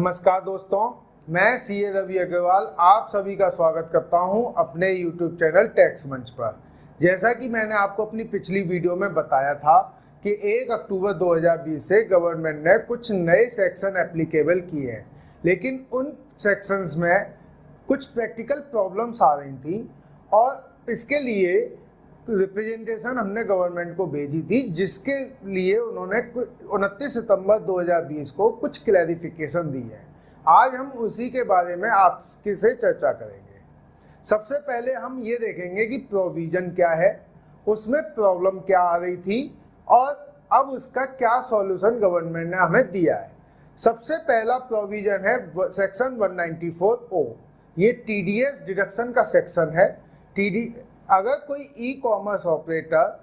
नमस्कार दोस्तों, मैं सीए रवि अग्रवाल आप सभी का स्वागत करता हूं अपने YouTube चैनल टैक्स मंच पर। जैसा कि मैंने आपको अपनी पिछली वीडियो में बताया था कि 1 अक्टूबर 2020 से गवर्नमेंट ने कुछ नए सेक्शन एप्लीकेबल किए हैं, लेकिन उन सेक्शंस में कुछ प्रैक्टिकल प्रॉब्लम्स आ रही थी और इसके लिए रिप्रेजेंटेशन हमने गवर्नमेंट को भेजी थी, जिसके लिए उन्होंने 29 सितंबर 2020 को कुछ क्लैरिफिकेशन दी है। आज हम उसी के बारे में आपके से चर्चा करेंगे। सबसे पहले हम ये देखेंगे कि प्रोविजन क्या है, उसमें प्रॉब्लम क्या आ रही थी और अब उसका क्या सॉल्यूशन गवर्नमेंट ने हमें दिया है। सबसे पहला प्रोविजन है सेक्शन 194O। ये टीडीएस डिडक्शन का सेक्शन है। अगर कोई ई कॉमर्स ऑपरेटर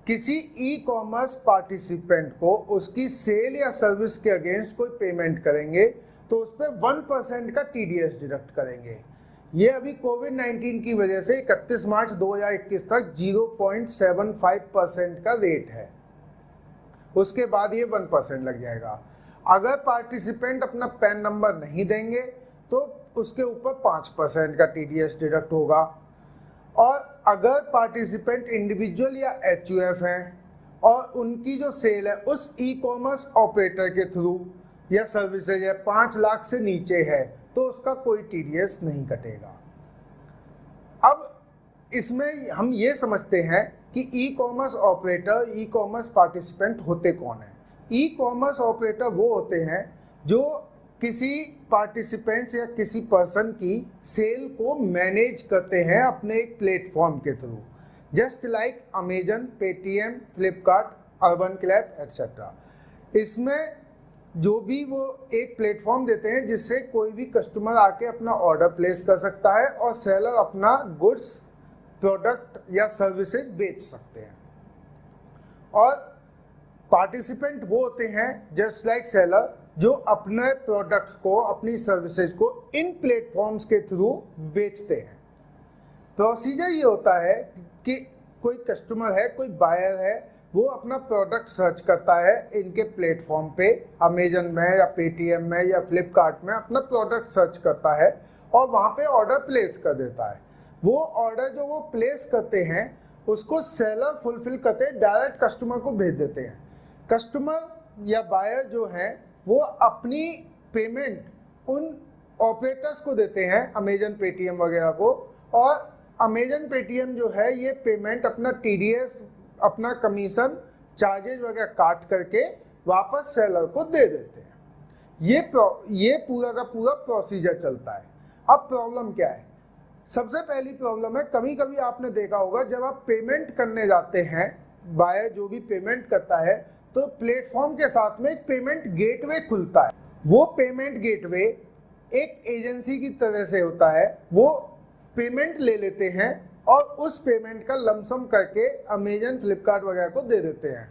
किसी ई कॉमर्स पार्टिसिपेंट को उसकी सेल या सर्विस के अगेंस्ट कोई पेमेंट करेंगे तो उस पर 1% का टीडीएस डिडक्ट करेंगे। ये अभी कोविड-19 की वजह से 31 मार्च 2021 तक 0.75% का रेट है। उसके बाद ये 1% लग जाएगा। अगर पार्टिसिपेंट अपना पैन नंबर नहीं देंगे तो उसके ऊपर 5% का टीडीएस डिडक्ट होगा। और अगर पार्टिसिपेंट इंडिविजुअल या एचयूएफ हैं और उनकी जो सेल है उस ई कॉमर्स ऑपरेटर के थ्रू या सर्विसेज है 5 लाख से नीचे है तो उसका कोई टीडीएस नहीं कटेगा। अब इसमें हम ये समझते हैं कि e commerce operator, e commerce participant होते कौन है। ई कॉमर्स ऑपरेटर वो होते हैं जो किसी पार्टिसिपेंट्स या किसी पर्सन की सेल को मैनेज करते हैं अपने एक प्लेटफॉर्म के through, just like Amazon, Paytm, Flipkart, urban clap etcetera. इसमें जो भी वो एक प्लेटफॉर्म देते हैं जिससे कोई भी कस्टमर आके अपना ऑर्डर प्लेस कर सकता है और सेलर अपना गुड्स, प्रोडक्ट या सर्विसेज बेच सकते हैं। और पार्टिसिपेंट वो होते हैं जस्ट लाइक सेलर जो अपने प्रोडक्ट्स को, अपनी सर्विसेज को इन प्लेटफॉर्म्स के थ्रू बेचते हैं। प्रोसीजर ये होता है कि कोई कस्टमर है, कोई बायर है, वो अपना प्रोडक्ट सर्च करता है इनके प्लेटफॉर्म पे, अमेजन में या पेटीएम में या फ्लिपकार्ट में अपना प्रोडक्ट सर्च करता है और वहाँ पे ऑर्डर प्लेस कर देता है। वो ऑर्डर जो वो प्लेस करते हैं उसको सेलर फुलफिल करते डायरेक्ट कस्टमर को भेज देते हैं। कस्टमर या बायर जो है वो अपनी पेमेंट उन ऑपरेटर्स को देते हैं, अमेजन, पेटीएम वगैरह को, और अमेजन, पेटीएम जो है ये पेमेंट अपना टीडीएस, अपना कमीशन, चार्जेज वगैरह काट करके वापस सेलर को दे देते हैं। ये पूरा का पूरा प्रोसीजर चलता है। अब प्रॉब्लम क्या है? सबसे पहली प्रॉब्लम है, कभी कभी आपने देखा होगा जब आप पेमेंट करने जाते हैं, बायर जो भी पेमेंट करता है तो प्लेटफॉर्म के साथ में एक पेमेंट गेटवे खुलता है। वो पेमेंट गेटवे एक एजेंसी की तरह से होता है। वो पेमेंट ले लेते हैं और उस पेमेंट का लमसम करके अमेजन, फ्लिपकार्ट वगैरह को दे देते हैं।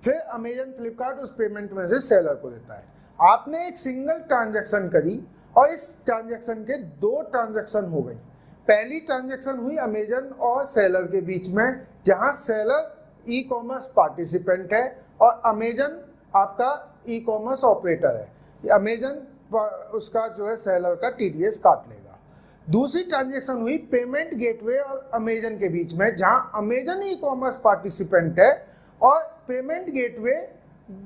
फिर अमेजन, फ्लिपकार्ट उस पेमेंट में से सेलर को देता है। आपने एक सिंगल ट्रांजैक्शन करी और इस ट्रांजैक्शन के 2 ट्रांजैक्शन हो गई। पहली ट्रांजैक्शन हुई अमेजन और सेलर के बीच में, जहां सेलर ई कॉमर्स पार्टिसिपेंट है और अमेजन आपका ई कॉमर्स ऑपरेटर है। अमेजन उसका जो है सेलर का टीडीएस काट लेगा। दूसरी ट्रांजैक्शन हुई पेमेंट गेटवे और अमेजन के बीच में, जहां अमेजन ई कॉमर्स पार्टिसिपेंट है और पेमेंट गेटवे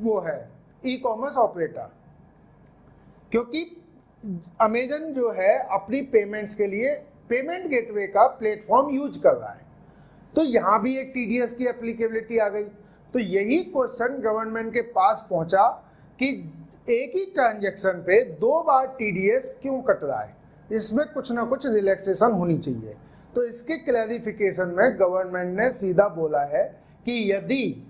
वो है ई कॉमर्स ऑपरेटर। क्योंकि अमेजन जो है अपनी पेमेंट्स के लिए पेमेंट गेटवे का प्लेटफॉर्म यूज कर रहा है, तो यहाँ भी एक टीडीएस की एप्लीकेबिलिटी आ गई। तो यही क्वेश्चन गवर्नमेंट के पास पहुंचा कि एक ही ट्रांजैक्शन पे 2 बार टीडीएस क्यों कट रहा है, इसमें कुछ ना कुछ रिलैक्सेशन होनी चाहिए। तो इसके क्लैरिफिकेशन में गवर्नमेंट ने सीधा बोला है कि यदि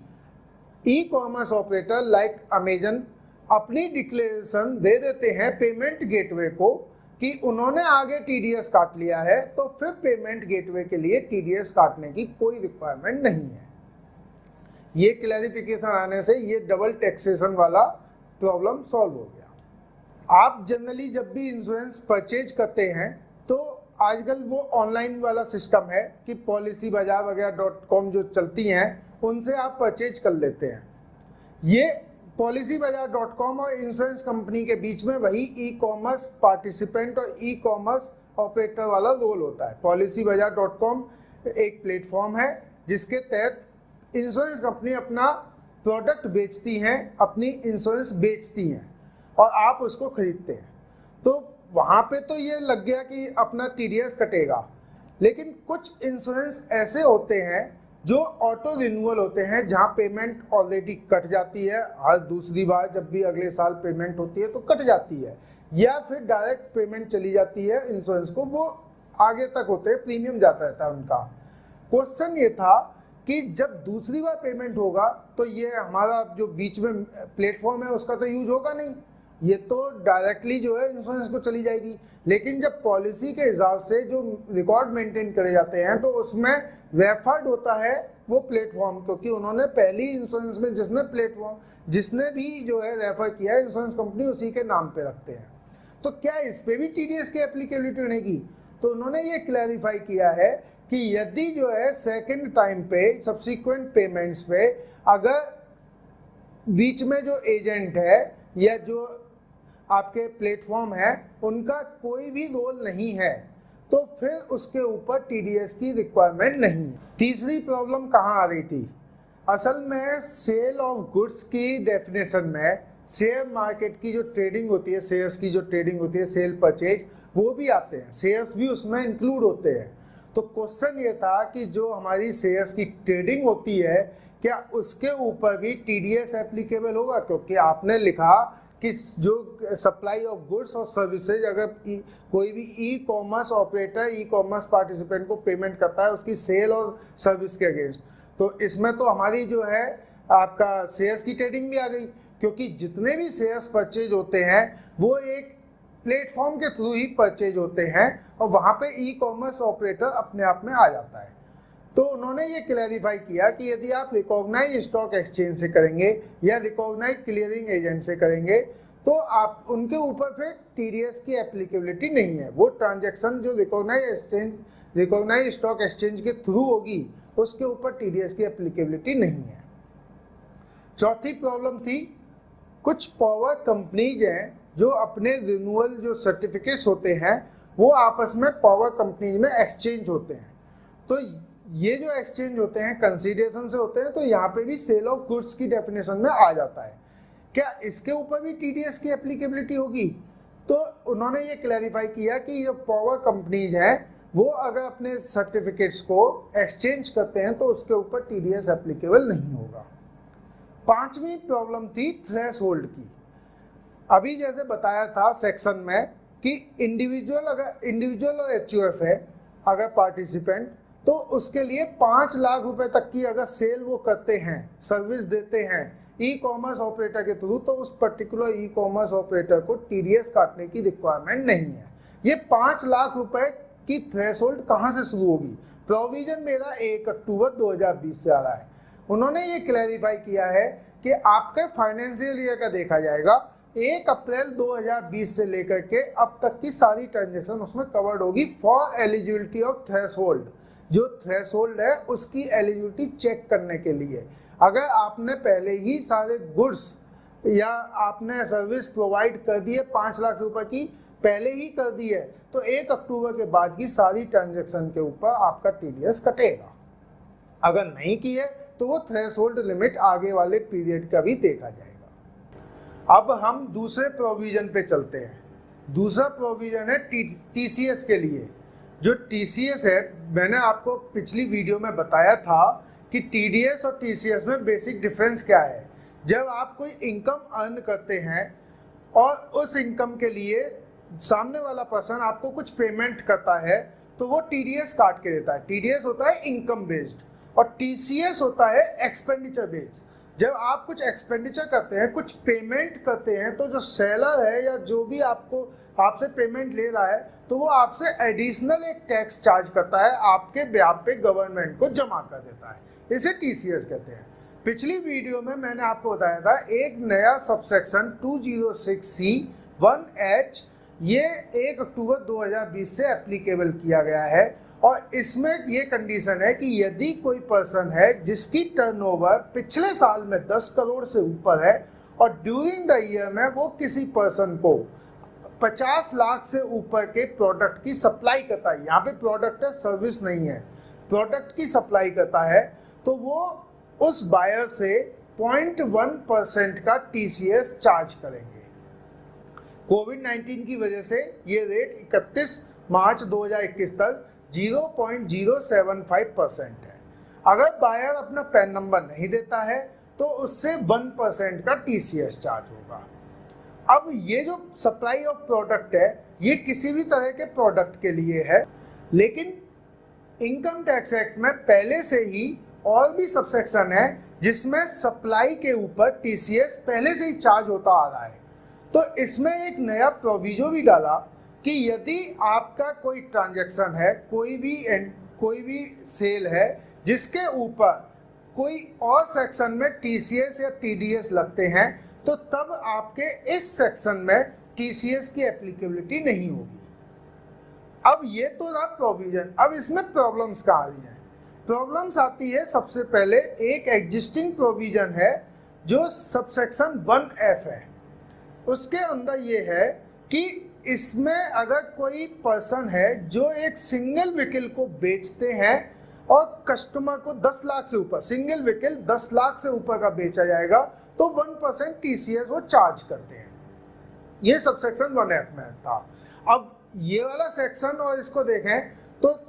e commerce operator like Amazon अपनी डिक्लेरेशन दे देते हैं पेमेंट गेटवे को कि उन्होंने आगे टीडीएस काट लिया है, तो फिर पेमेंट गेटवे के लिए टीडीएस काटने की कोई रिक्वायरमेंट नहीं है। ये क्लैरिफिकेशन आने से ये डबल टैक्सेशन वाला प्रॉब्लम सॉल्व हो गया। आप जनरली जब भी इंश्योरेंस परचेज करते हैं तो आजकल वो ऑनलाइन वाला सिस्टम है कि पॉलिसी बाजार वगैरह .com जो चलती हैं उनसे आप परचेज कर लेते हैं। ये policybazaar.com और इंश्योरेंस कंपनी के बीच में वही ई कॉमर्स पार्टिसिपेंट और ई कॉमर्स ऑपरेटर वाला रोल होता है। policybazaar.com एक प्लेटफॉर्म है जिसके तहत इंश्योरेंस कंपनी अपना प्रोडक्ट बेचती हैं, अपनी इंश्योरेंस बेचती हैं और आप उसको खरीदते हैं। तो वहाँ पे तो ये लग गया कि अपना टीडीएस कटेगा, लेकिन कुछ इंश्योरेंस ऐसे होते हैं जो ऑटो रिन्यूअल होते हैं, जहाँ पेमेंट ऑलरेडी कट जाती है, हर दूसरी बार जब भी अगले साल पेमेंट होती है तो कट जाती है, या फिर डायरेक्ट पेमेंट चली जाती है इंश्योरेंस को, वो आगे तक होते हैं, प्रीमियम जाता रहता है उनका। क्वेश्चन ये था कि जब दूसरी बार पेमेंट होगा तो ये हमारा जो बीच में प्लेटफॉर्म है उसका तो यूज होगा नहीं, ये तो डायरेक्टली जो है इंश्योरेंस को चली जाएगी। लेकिन जब पॉलिसी के हिसाब से जो रिकॉर्ड मेंटेन करे जाते हैं तो उसमें रेफर्ड होता है वो प्लेटफॉर्म, क्योंकि उन्होंने पहली इंश्योरेंस में जिसने भी जो है रेफर किया है इंश्योरेंस कंपनी उसी के नाम पे रखते हैं। तो क्या इस पे भी टीडीएस की एप्लीकेबिलिटी होने की? तो उन्होंने ये क्लैरिफाई किया है कि यदि जो है सेकंड टाइम पे सब्सिक्वेंट पेमेंट्स पे अगर बीच में जो एजेंट है या जो आपके प्लेटफॉर्म है उनका कोई भी रोल नहीं है तो फिर उसके ऊपर टीडीएस की रिक्वायरमेंट नहीं है। तीसरी प्रॉब्लम कहाँ आ रही थी? असल में सेल ऑफ गुड्स की डेफिनेशन में शेयर मार्केट की जो ट्रेडिंग होती है, शेयर्स की जो ट्रेडिंग होती है, सेल परचेज, वो भी आते हैं, शेयर्स भी उसमें इंक्लूड होते हैं। तो क्वेश्चन ये था कि जो हमारी शेयर्स की ट्रेडिंग होती है क्या उसके ऊपर भी टीडीएस एप्लीकेबल होगा? क्योंकि आपने लिखा कि जो सप्लाई ऑफ गुड्स और सर्विसेज अगर कोई भी e commerce operator e commerce participant को पेमेंट करता है उसकी सेल और सर्विस के अगेंस्ट, तो इसमें तो हमारी जो है आपका शेयर्स की ट्रेडिंग भी आ गई, क्योंकि जितने भी शेयर्स परचेज होते हैं वो एक प्लेटफॉर्म के थ्रू ही परचेज होते हैं और वहाँ पे ई कॉमर्स ऑपरेटर अपने आप में आ जाता है। तो उन्होंने ये क्लैरिफाई किया कि यदि आप रिकॉग्नाइज स्टॉक एक्सचेंज से करेंगे या रिकॉग्नाइज क्लियरिंग एजेंट से करेंगे तो आप उनके ऊपर फिर टीडीएस की एप्लीकेबिलिटी नहीं है। वो ट्रांजैक्शन जो रिकॉग्नाइज स्टॉक एक्सचेंज के थ्रू होगी उसके ऊपर टीडीएस की एप्लीकेबिलिटी नहीं है। चौथी प्रॉब्लम थी, कुछ पावर कंपनीज हैं जो अपने रिन्यूअल जो सर्टिफिकेट्स होते हैं वो आपस में पावर कंपनीज में एक्सचेंज होते हैं। तो ये जो एक्सचेंज होते हैं कंसीडरेशन से होते हैं, तो यहाँ पे भी सेल ऑफ गुड्स की डेफिनेशन में आ जाता है। क्या इसके ऊपर भी टीडीएस की एप्लीकेबिलिटी होगी? तो उन्होंने ये क्लैरिफाई किया कि ये पावर कंपनीज हैं वो अगर अपने सर्टिफिकेट्स को एक्सचेंज करते हैं तो उसके ऊपर टीडीएस एप्लीकेबल नहीं होगा। पांचवी प्रॉब्लम थी थ्रेशोल्ड की। अभी जैसे बताया था सेक्शन में कि इंडिविजुअल और एचयूएफ है अगर पार्टिसिपेंट, तो उसके लिए 5 लाख रुपए तक की अगर सेल वो करते हैं, सर्विस देते हैं ई कॉमर्स ऑपरेटर के थ्रू, तो उस पर्टिकुलर ई कॉमर्स ऑपरेटर को टीडीएस काटने की रिक्वायरमेंट नहीं है। ये 5 लाख रुपए की थ्रेशोल्ड कहाँ से शुरू होगी? प्रोविजन मेरा 1 अक्टूबर 2020 से आ रहा है। उन्होंने ये क्लैरिफाई किया है कि आपके फाइनेंशियल ईयर का देखा जाएगा 1 अप्रैल 2020 से लेकर के अब तक की सारी ट्रांजैक्शन उसमें कवर्ड होगी फॉर एलिजिबिलिटी ऑफ थ्रेशोल्ड। जो थ्रेशोल्ड है उसकी एलिजिबिलिटी चेक करने के लिए अगर आपने पहले ही सारे गुड्स या आपने सर्विस प्रोवाइड कर दी है 5 लाख रुपए की पहले ही कर दी है तो 1 अक्टूबर के बाद की सारी ट्रांजैक्शन के ऊपर आपका टीडीएस कटेगा। अगर नहीं की है तो वो थ्रेशोल्ड लिमिट आगे वाले पीरियड का भी देखा जाएगा। अब हम दूसरे प्रोविजन पे चलते हैं। दूसरा प्रोविजन है टीसीएस के लिए। जो टीसीएस है, मैंने आपको पिछली वीडियो में बताया था कि टीडीएस और टीसीएस में बेसिक डिफरेंस क्या है। जब आप कोई इनकम अर्न करते हैं और उस इनकम के लिए सामने वाला पर्सन आपको कुछ पेमेंट करता है तो वो टीडीएस काट के देता है। टीडीएस होता है इनकम बेस्ड और टीसीएस होता है एक्सपेंडिचर बेस्ड। जब आप कुछ एक्सपेंडिचर करते हैं, कुछ पेमेंट करते हैं, तो जो सेलर है या जो भी आपसे पेमेंट ले रहा है तो वो आपसे एडिशनल एक टैक्स चार्ज करता है, आपके ब्याज पे गवर्नमेंट को जमा कर देता है। इसे टीसीएस कहते हैं। पिछली वीडियो में मैंने आपको बताया था एक नया सबसेक्शन 206C1H ये 1 अक्टूबर 2020 से एप्लीकेबल किया गया है और इसमें ये कंडीशन है कि यदि कोई पर्सन है जिसकी टर्नओवर पिछले साल में 10 करोड़ से ऊपर है और ड्यूरिंग द ईयर में वो किसी पर्सन को 50 लाख से ऊपर के प्रोडक्ट की सप्लाई करता है, यहाँ पे प्रोडक्ट है, सर्विस नहीं है, प्रोडक्ट की सप्लाई करता है, तो वो उस बायर से 0.1% का TCS चार्ज करेंगे। कोविड-19 की वजह से ये रेट 31 मार्च 2021 तक 0.075% है। अगर बायर अपना पैन नंबर नहीं देता है तो उससे 1% का TCS चार्ज होगा। अब ये जो सप्लाई ऑफ प्रोडक्ट है ये किसी भी तरह के प्रोडक्ट के लिए है, लेकिन इनकम टैक्स एक्ट में पहले से ही और भी सबसेक्शन है जिसमें सप्लाई के ऊपर TCS पहले से ही चार्ज होता आ रहा है। तो इसमें एक नया प्रोविजो भी डाला कि यदि आपका कोई ट्रांजैक्शन है, कोई भी सेल है जिसके ऊपर कोई और सेक्शन में TCS या TDS लगते हैं, तो तब आपके इस सेक्शन में TCS की एप्लीकेबिलिटी नहीं होगी। अब ये तो रहा प्रोविजन। अब इसमें प्रॉब्लम्स कहाँ आ रही हैं? प्रॉब्लम्स आती है सबसे पहले एक एग्जिस्टिंग प्रोविजन है जो सबसेक्शन 1F है, उसके अंदर ये है कि इसमें अगर कोई पर्सन है जो एक सिंगल व्हीकल को बेचते हैं और कस्टमर को 10 लाख से ऊपर, सिंगल व्हीकल 10 लाख से ऊपर का बेचा जाएगा तो 1% TCS वो चार्ज करते हैं। ये सबसेक्शन 1F में था। अब ये वाला सेक्शन और इसको देखें तो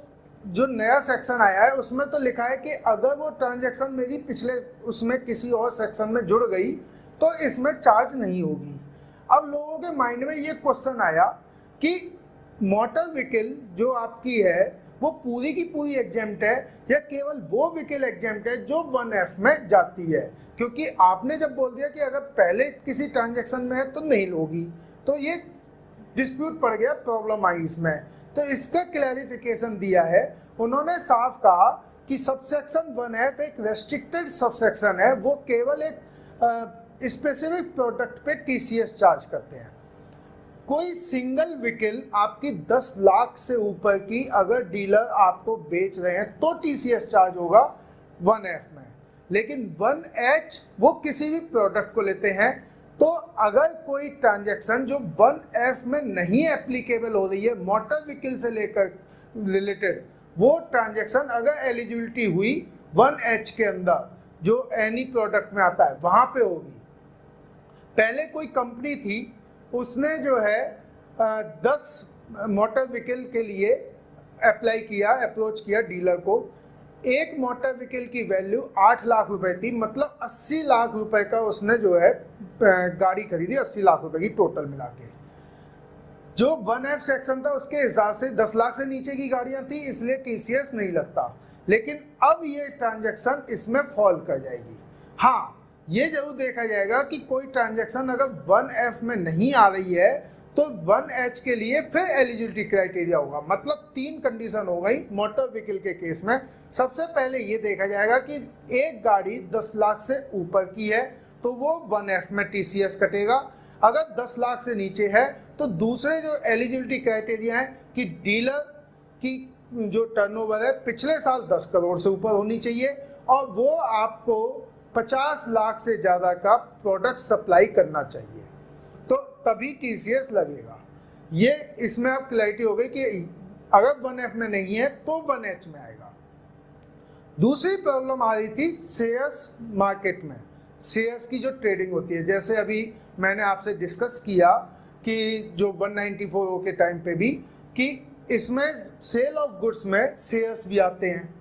जो नया सेक्शन आया है उसमें तो लिखा है कि अगर वो ट्रांजैक्शन मेरी पिछले उसमें किसी और सेक्शन में जुड़ गई तो इसमें चार्ज नहीं होगी। अब लोगों के माइंड में ये क्वेश्चन आया कि मोटर व्हीकल जो आपकी है वो पूरी की पूरी एग्जेम्प्ट है या केवल वो व्हीकल एग्जेम्प्ट है जो 1F में जाती है, क्योंकि आपने जब बोल दिया कि अगर पहले किसी ट्रांजैक्शन में है तो नहीं होगी, तो ये डिस्प्यूट पड़ गया, प्रॉब्लम आई इसमें। तो इसका क्लैरिफिकेशन दिया है, उन्होंने साफ कहा कि सबसेक्शन 1F एक रेस्ट्रिक्टेड सबसेक्शन है, वो केवल एक स्पेसिफिक प्रोडक्ट पे TCS चार्ज करते हैं। कोई सिंगल व्हीकल आपकी 10 लाख से ऊपर की अगर डीलर आपको बेच रहे हैं तो TCS चार्ज होगा 1F में, लेकिन 1H वो किसी भी प्रोडक्ट को लेते हैं। तो अगर कोई ट्रांजैक्शन जो 1F में नहीं एप्लीकेबल हो रही है, मोटर व्हीकल से लेकर रिलेटेड वो ट्रांजैक्शन अगर एलिजिबिलिटी हुई 1H के अंदर जो एनी प्रोडक्ट में आता है वहाँ पे होगी। पहले कोई कंपनी थी, उसने जो है 10 मोटर व्हीकल के लिए अप्लाई किया, अप्रोच किया डीलर को। एक मोटर व्हीकल की वैल्यू 8 लाख रुपए थी, मतलब 80 लाख रुपए का उसने जो है गाड़ी खरीदी, 80 लाख रुपए की टोटल मिला के। जो 1F सेक्शन था उसके हिसाब से 10 लाख से नीचे की गाड़ियां थी, इसलिए TCS नहीं लगता। लेकिन अब ये ट्रांजैक्शन इसमें फॉल कर जाएगी। हाँ, ये जरूर देखा जाएगा कि कोई ट्रांजैक्शन अगर 1F में नहीं आ रही है तो 1H के लिए फिर एलिजिबिलिटी क्राइटेरिया होगा, मतलब 3 कंडीशन हो गई मोटर व्हीकल के केस में। सबसे पहले ये देखा जाएगा कि एक गाड़ी 10 लाख से ऊपर की है तो वो 1F में TCS कटेगा। अगर 10 लाख से नीचे है तो दूसरे जो एलिजिबिलिटी क्राइटेरिया है कि डीलर की जो टर्नओवर है पिछले साल 10 करोड़ से ऊपर होनी चाहिए और वो आपको 50 लाख से ज़्यादा का प्रोडक्ट सप्लाई करना चाहिए, तो तभी TCS लगेगा। ये इसमें अब क्लैरिटी हो गई कि अगर 1F में नहीं है तो 1H में आएगा। दूसरी प्रॉब्लम आ रही थी शेयर्स मार्केट में, शेयर्स की जो ट्रेडिंग होती है। जैसे अभी मैंने आपसे डिस्कस किया कि जो 194 के टाइम पे भी कि इसमें सेल ऑफ गुड्स में शेयर्स भी आते हैं,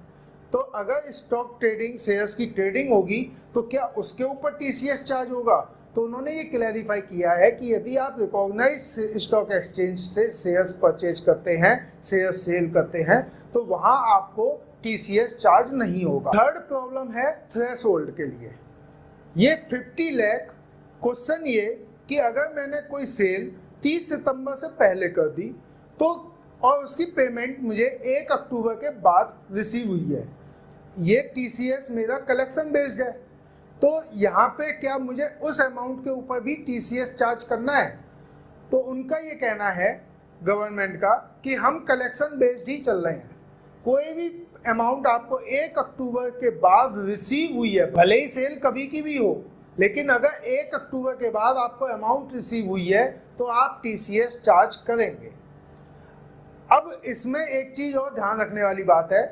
तो अगर स्टॉक ट्रेडिंग शेयर्स की ट्रेडिंग होगी तो क्या उसके ऊपर TCS चार्ज होगा? तो उन्होंने ये क्लैरिफाई किया है कि यदि आप रिकॉग्नाइज स्टॉक एक्सचेंज से शेयर्स परचेज करते हैं, शेयर्स सेल करते हैं, तो वहाँ आपको TCS चार्ज नहीं होगा। थर्ड प्रॉब्लम है थ्रेशोल्ड के लिए। ये 50 लाख क्वेश्चन ये कि अगर मैंने कोई सेल 30 सितंबर से पहले कर दी तो और उसकी पेमेंट मुझे 1 अक्टूबर के बाद रिसीव हुई है, ये TCS मेरा कलेक्शन बेस्ड है, तो यहाँ पे क्या मुझे उस अमाउंट के ऊपर भी TCS चार्ज करना है? तो उनका ये कहना है गवर्नमेंट का कि हम कलेक्शन बेस्ड ही चल रहे हैं। कोई भी अमाउंट आपको 1 अक्टूबर के बाद रिसीव हुई है, भले ही सेल कभी की भी हो, लेकिन अगर 1 अक्टूबर के बाद आपको अमाउंट रिसीव हुई है तो आप TCS चार्ज करेंगे। अब इसमें एक चीज़ और ध्यान रखने वाली बात है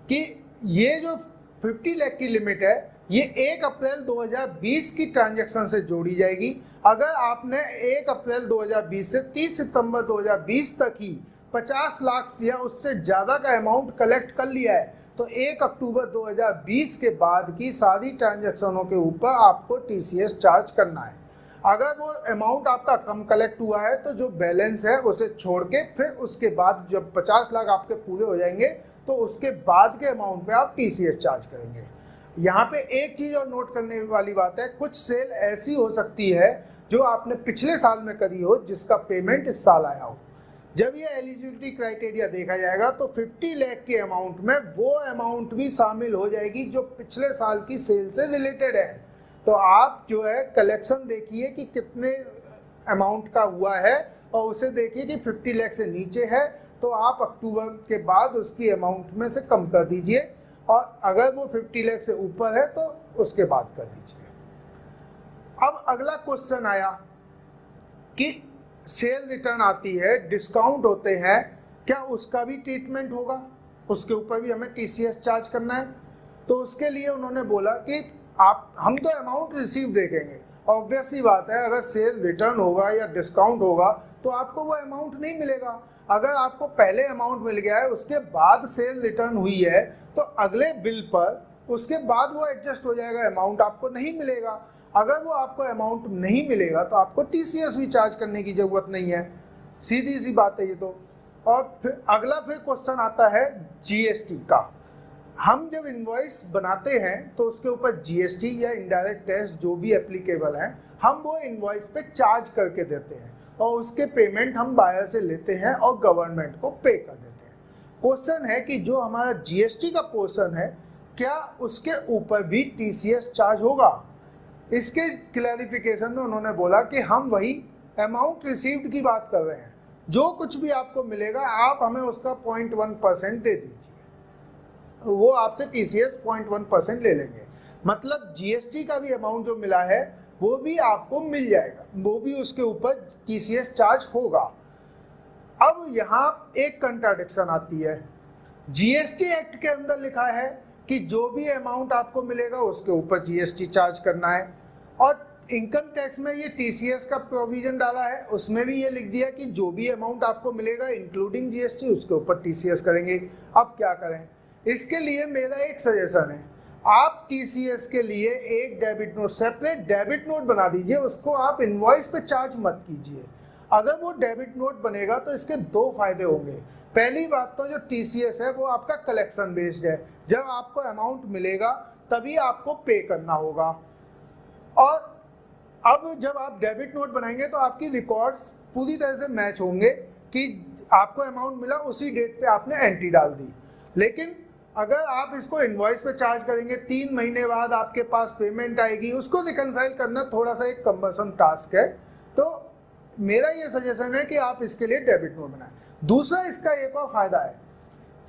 कि ये जो 50 लाख की लिमिट है ये 1 अप्रैल 2020 की ट्रांजैक्शन से जोड़ी जाएगी। अगर आपने 1 अप्रैल 2020 से 30 सितंबर 2020 तक ही 50 लाख या उससे ज़्यादा का अमाउंट कलेक्ट कर लिया है तो 1 अक्टूबर 2020 के बाद की सारी ट्रांजैक्शनों के ऊपर आपको TCS चार्ज करना है। अगर वो अमाउंट आपका कम कलेक्ट हुआ है तो जो बैलेंस है उसे छोड़ के फिर उसके बाद जब 50 लाख आपके पूरे हो जाएंगे तो उसके बाद के अमाउंट पे आप TCS चार्ज करेंगे। यहाँ पे एक चीज़ और नोट करने वाली बात है, कुछ सेल ऐसी हो सकती है जो आपने पिछले साल में करी हो जिसका पेमेंट इस साल आया हो। जब ये एलिजिबिलिटी क्राइटेरिया देखा जाएगा तो 50 लाख के अमाउंट में वो अमाउंट भी शामिल हो जाएगी जो पिछले साल की सेल से रिलेटेड है। तो आप जो है कलेक्शन देखिए कि कितने अमाउंट का हुआ है और उसे देखिए कि 50 लाख से नीचे है तो आप अक्टूबर के बाद उसकी अमाउंट में से कम कर दीजिए और अगर वो 50 लाख से ऊपर है तो उसके बाद कर दीजिए। अब अगला क्वेश्चन आया कि सेल रिटर्न आती है, डिस्काउंट होते हैं, क्या उसका भी ट्रीटमेंट होगा, उसके ऊपर भी हमें TCS चार्ज करना है? तो उसके लिए उन्होंने बोला कि हम तो अमाउंट रिसीव देखेंगे। ऑब्वियस ही बात है, अगर सेल रिटर्न होगा या डिस्काउंट होगा तो आपको वो अमाउंट नहीं मिलेगा। अगर आपको पहले अमाउंट मिल गया है उसके बाद सेल रिटर्न हुई है तो अगले बिल पर उसके बाद वो एडजस्ट हो जाएगा, अमाउंट आपको नहीं मिलेगा। अगर वो आपको अमाउंट नहीं मिलेगा तो आपको TCS भी चार्ज करने की ज़रूरत नहीं है, सीधी सी बात है ये तो। और फिर अगला क्वेश्चन आता है GST का। हम जब इनवॉइस बनाते हैं तो उसके ऊपर GST या इनडायरेक्ट टैक्स जो भी एप्लीकेबल है हम वो इनवॉइस पे चार्ज करके देते हैं और उसके पेमेंट हम बायर से लेते हैं और गवर्नमेंट को पे कर देते हैं। क्वेश्चन है कि जो हमारा GST का पोर्शन है क्या उसके ऊपर भी TCS चार्ज होगा? इसके क्लैरिफिकेशन में उन्होंने बोला कि हम वही अमाउंट रिसीव्ड की बात कर रहे हैं, जो कुछ भी आपको मिलेगा आप हमें उसका 0.1% दे दीजिए, वो आपसे TCS 0.1% ले लेंगे। मतलब GST का भी अमाउंट जो मिला है वो भी आपको मिल जाएगा, वो भी उसके ऊपर TCS चार्ज होगा। अब यहाँ एक कंट्राडिक्शन आती है, GST एक्ट के अंदर लिखा है कि जो भी अमाउंट आपको मिलेगा उसके ऊपर GST चार्ज करना है और इनकम टैक्स में ये TCS का प्रोविजन डाला है, उसमें भी ये लिख दिया कि जो भी अमाउंट आपको मिलेगा इंक्लूडिंग GST उसके ऊपर TCS करेंगे। अब क्या करें? इसके लिए मेरा एक सजेशन है, आप TCS के लिए एक debit note, separate debit note बना दीजिए, उसको आप इनवॉइस पे चार्ज मत कीजिए। अगर वो डेबिट नोट बनेगा तो इसके दो फायदे होंगे। पहली बात तो जो TCS है वो आपका कलेक्शन बेस्ड है, जब आपको अमाउंट मिलेगा तभी आपको पे करना होगा। और अब जब आप डेबिट नोट बनाएंगे तो आपकी रिकॉर्ड्स पूरी तरह से मैच होंगे कि आपको अमाउंट मिला उसी डेट पे आपने एंट्री डाल दी। लेकिन अगर आप इसको इनवॉइस पे चार्ज करेंगे, 3 महीने बाद आपके पास पेमेंट आएगी, उसको रिकनसाइल करना थोड़ा सा एक कम्बरसम टास्क है। तो मेरा ये सजेशन है कि आप इसके लिए डेबिट नोट बनाएं। दूसरा इसका एक और फायदा है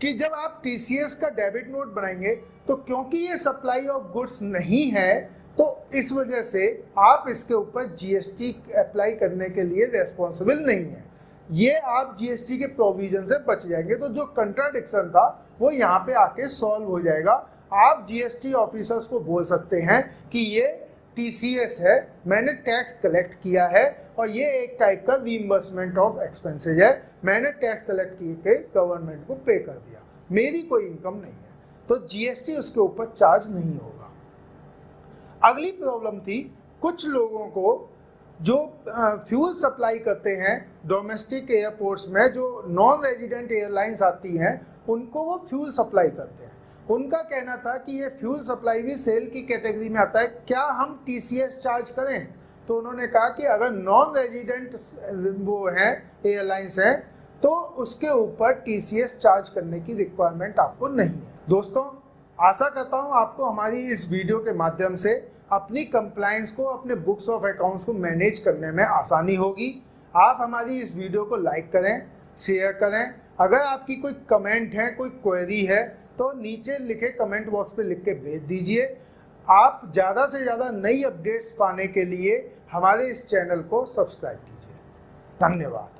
कि जब आप TCS का डेबिट नोट बनाएंगे तो क्योंकि ये सप्लाई ऑफ गुड्स नहीं है तो इस वजह से आप इसके ऊपर GST अप्लाई करने के लिए रेस्पॉन्सिबल नहीं है, ये आप GST के प्रोविजन से बच जाएंगे। तो जो कंट्राडिक्शन था वो यहाँ पे आके सॉल्व हो जाएगा। आप GST ऑफिसर्स को बोल सकते हैं कि ये TCS है, मैंने टैक्स कलेक्ट किया है और ये एक टाइप का रीइंबर्समेंट ऑफ एक्सपेंसेज है, मैंने टैक्स कलेक्ट करके गवर्नमेंट को पे कर दिया, मेरी कोई इनकम नहीं है, तो GST उसके ऊपर चार्ज नहीं होगा। अगली प्रॉब्लम थी कुछ लोगों को जो फ्यूल सप्लाई करते हैं डोमेस्टिक एयरपोर्ट्स में, जो नॉन रेजिडेंट एयरलाइंस आती हैं उनको वो फ्यूल सप्लाई करते हैं। उनका कहना था कि ये फ्यूल सप्लाई भी सेल की कैटेगरी में आता है, क्या हम TCS चार्ज करें? तो उन्होंने कहा कि अगर नॉन रेजिडेंट वो हैं एयरलाइंस हैं तो उसके ऊपर TCS चार्ज करने की रिक्वायरमेंट आपको नहीं है। दोस्तों, आशा करता हूँ आपको हमारी इस वीडियो के माध्यम से अपनी कंप्लायंस को, अपने बुक्स ऑफ अकाउंट्स को मैनेज करने में आसानी होगी। आप हमारी इस वीडियो को लाइक करें, शेयर करें। अगर आपकी कोई कमेंट है, कोई क्वेरी है तो नीचे लिखे कमेंट बॉक्स पे लिख के भेज दीजिए। आप ज़्यादा से ज़्यादा नई अपडेट्स पाने के लिए हमारे इस चैनल को सब्सक्राइब कीजिए। धन्यवाद।